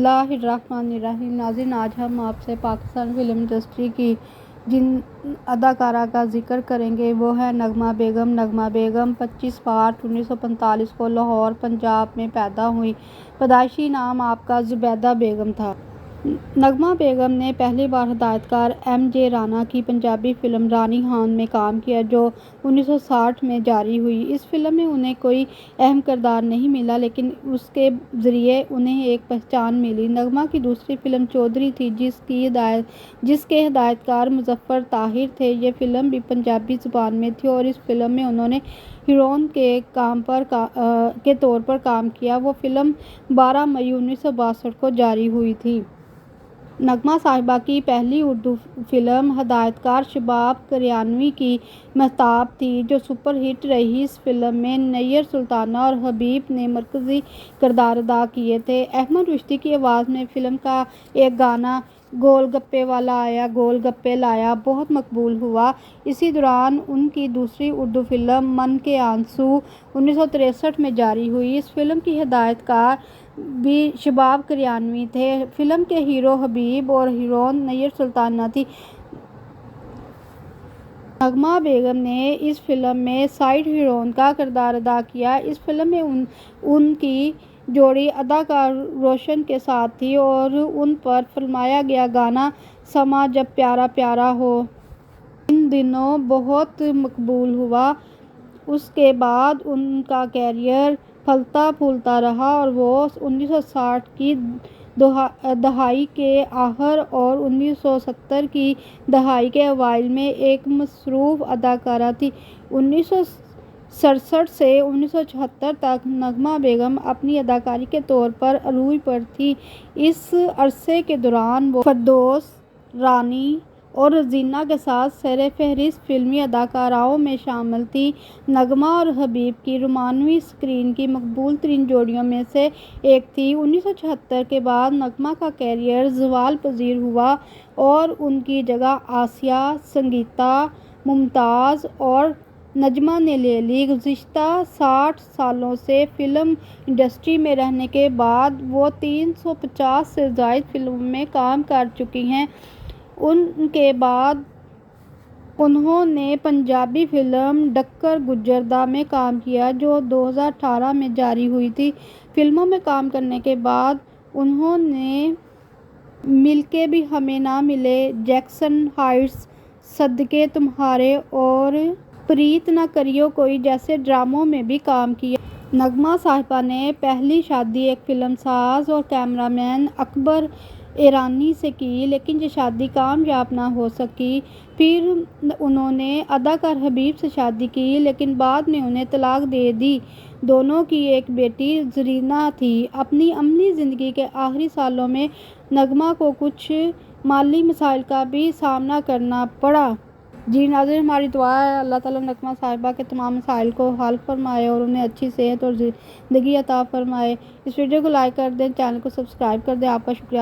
اللہ الرحمن الرحیم۔ ناظرین، آج ہم آپ سے پاکستان فلم انڈسٹری کی جن اداکارہ کا ذکر کریں گے وہ ہے نغمہ بیگم۔ نغمہ بیگم 25 مارچ 1945 کو لاہور، پنجاب میں پیدا ہوئی۔ پیدائشی نام آپ کا زبیدہ بیگم تھا۔ نغمہ بیگم نے پہلی بار ہدایت کار ایم جے رانا کی پنجابی فلم رانی ہان میں کام کیا جو 1960 میں جاری ہوئی۔ اس فلم میں انہیں کوئی اہم کردار نہیں ملا لیکن اس کے ذریعے انہیں ایک پہچان ملی۔ نغمہ کی دوسری فلم چودھری تھی جس کے ہدایت کار مظفر طاہر تھے۔ یہ فلم بھی پنجابی زبان میں تھی اور اس فلم میں انہوں نے ہیروئن کے طور پر کام کیا۔ وہ فلم 12 مئی 1962 کو جاری ہوئی تھی۔ نغمہ صاحبہ کی پہلی اردو فلم ہدایت کار شباب کریانوی کی مہتاب تھی جو سپر ہٹ رہی۔ اس فلم میں نیّر سلطانہ اور حبیب نے مرکزی کردار ادا کیے تھے۔ احمد رشدی کی آواز میں فلم کا ایک گانا گول گپے والا آیا گول گپے لایا بہت مقبول ہوا۔ اسی دوران ان کی دوسری اردو فلم من کے آنسو 1963 میں جاری ہوئی۔ اس فلم کی ہدایت کار بھی شباب کریانوی تھے۔ فلم کے ہیرو حبیب اور ہیروئن نیّر سلطانہ تھی۔ نغمہ بیگم نے اس فلم میں سائیڈ ہیروئن کا کردار ادا کیا۔ اس فلم میں ان کی جوڑی اداکار روشن کے ساتھ تھی اور ان پر فلمایا گیا گانا سماں جب پیارا پیارا ہو ان دنوں بہت مقبول ہوا۔ اس کے بعد ان کا کیریئر پھلتا پھولتا رہا اور وہ 1960 کی دہائی کے آخر اور 1970 کی دہائی کے اوائل میں ایک مصروف اداکارہ تھیں۔ 1967 سے 1974 تک نغمہ بیگم اپنی اداکاری کے طور پر عروج پر تھیں۔ اس عرصے کے دوران وہ فردوس، رانی اور رزینہ کے ساتھ سرفہرست فلمی اداکاراؤں میں شامل تھیں۔ نغمہ اور حبیب کی رومانوی اسکرین کی مقبول ترین جوڑیوں میں سے ایک تھی۔ 1974 کے بعد نغمہ کا کیریئر زوال پذیر ہوا اور ان کی جگہ آسیہ، سنگیتا، ممتاز اور نجمہ نے لے لی۔ گزشتہ 60 سالوں سے فلم انڈسٹری میں رہنے کے بعد وہ 350 سے زائد فلموں میں کام کر چکی ہیں۔ ان کے بعد انہوں نے پنجابی فلم ڈکر گجردہ میں کام کیا جو 2018 میں جاری ہوئی تھی۔ فلموں میں کام کرنے کے بعد انہوں نے مل کے بھی ہمیں نہ ملے، جیکسن ہائٹس، صدقے تمہارے اور پریت نہ کریو کوئی جیسے ڈراموں میں بھی کام کیا۔ نغمہ صاحبہ نے پہلی شادی ایک فلم ساز اور کیمرہ مین اکبر ایرانی سے کی لیکن یہ شادی کامیاب نہ ہو سکی۔ پھر انہوں نے اداکار حبیب سے شادی کی لیکن بعد میں انہیں طلاق دے دی۔ دونوں کی ایک بیٹی زرینہ تھی۔ اپنی عملی زندگی کے آخری سالوں میں نغمہ کو کچھ مالی مسائل کا بھی سامنا کرنا پڑا۔ ناظرین، ہماری دعا ہے اللہ تعالیٰ نغمہ صاحبہ کے تمام مسائل کو حل فرمائے اور انہیں اچھی صحت اور زندگی عطا فرمائے۔ اس ویڈیو کو لائک کر دیں، چینل کو سبسکرائب کر دیں۔ آپ کا شکریہ۔